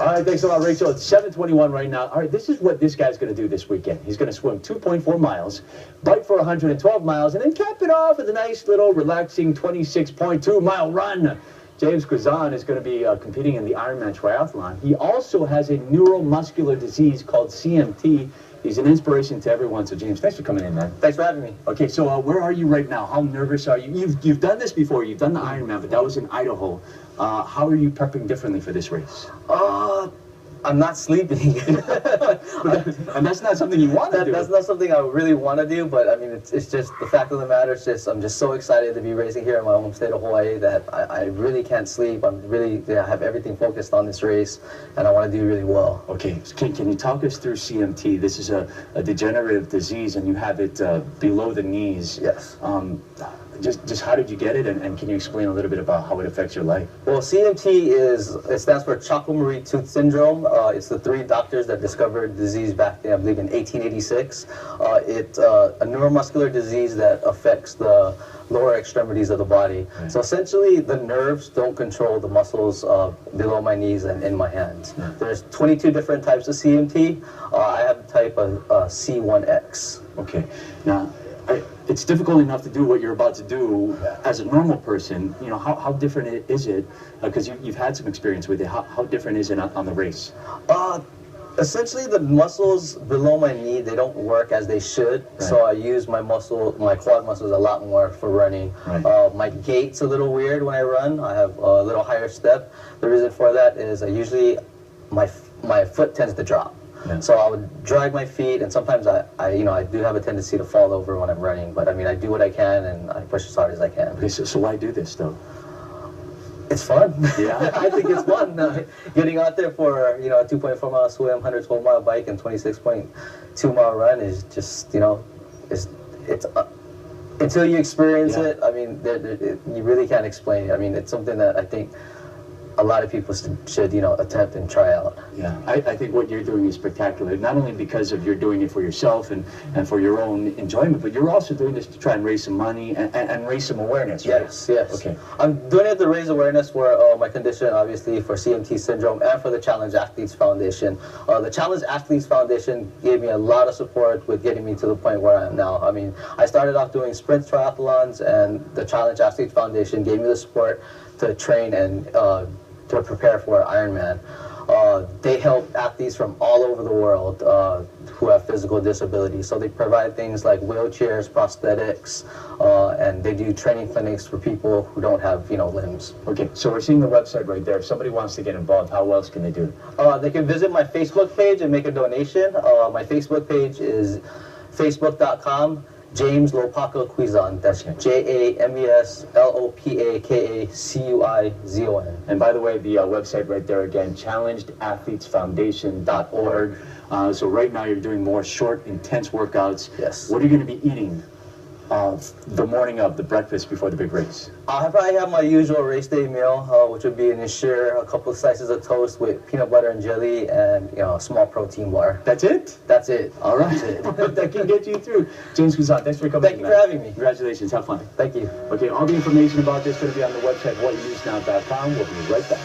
All right, thanks a lot, Rachel. It's 7:21 right now. All right, this is what this guy's going to do this weekend. He's going to swim 2.4 miles, bike for 112 miles, and then cap it off with a nice little relaxing 26.2-mile run. James Cuizon is going to be competing in the Ironman triathlon. He also has a neuromuscular disease called CMT. He's an inspiration to everyone. So, James, thanks for coming in, man. Thanks for having me. Okay, so where are you right now? How nervous are you? You've done this before. You've done the Ironman, but that was in Idaho. How are you prepping differently for this race? I'm not sleeping. And that's not something you want to do. That's not something I really want to do, but I mean, it's just the fact of the matter is just I'm just so excited to be racing here in my home state of Hawaii that I really can't sleep. I have everything focused on this race, and I want to do really well. Okay, can you talk us through CMT? This is a degenerative disease, and you have it below the knees. Yes. Just how did you get it, and can you explain a little bit about how it affects your life? Well, CMT it stands for Charcot-Marie Tooth Syndrome. It's the 3 doctors that discovered the disease back then, I believe in 1886. It's a neuromuscular disease that affects the lower extremities of the body. Right. So essentially, the nerves don't control the muscles below my knees and in my hands. Yeah. There's 22 different types of CMT. I have the type of C1X. Okay. Now, it's difficult enough to do what you're about to do as a normal person. You know, how different is it? Because you've had some experience with it. How different is it on the race? Essentially, the muscles below my knee, they don't work as they should. Right. So I use my quad muscles a lot more for running. Right. My gait's a little weird when I run. I have a little higher step. The reason for that is my foot tends to drop. Yeah. So I would drag my feet, and sometimes I do have a tendency to fall over when I'm running. But I mean, I do what I can, and I push as hard as I can. Okay, so why do this though? It's fun. Yeah, I think it's fun. Getting out there for a 2.4-mile swim, 112-mile bike, and 26.2-mile run is just it's until you experience it. I mean, you really can't explain it. I mean, it's something that I think a lot of people should attempt and try out. Yeah, I think what you're doing is spectacular, not only because of you're doing it for yourself and for your own enjoyment, but you're also doing this to try and raise some money and raise some awareness, right? Yes, yes. Okay. I'm doing it to raise awareness for my condition, obviously, for CMT syndrome, and for the Challenge Athletes Foundation. The Challenge Athletes Foundation gave me a lot of support with getting me to the point where I am now. I mean, I started off doing sprint triathlons, and the Challenge Athletes Foundation gave me the support to train and to prepare for Ironman. They help athletes from all over the world who have physical disabilities. So they provide things like wheelchairs, prosthetics, and they do training clinics for people who don't have limbs. Okay, so we're seeing the website right there. If somebody wants to get involved, how else can they do it? They can visit my Facebook page and make a donation. My Facebook page is facebook.com James Lopaka Cuizon. That's JamesLopakaCuizon. And by the way, the website right there again, challengedathletesfoundation.org. So right now you're doing more short, intense workouts. Yes. What are you going to be eating the morning of the breakfast before the big race? I'll probably have my usual race day meal, which would be an ensure, a couple of slices of toast with peanut butter and jelly, and a small protein bar. That's it? That's it. All right. That can get you through. James Cuizon, thanks for coming. Thank you for having me. Congratulations. Have fun. Thank you. Okay, all the information about this is going to be on the website, whatyousnow.com. We'll be right back.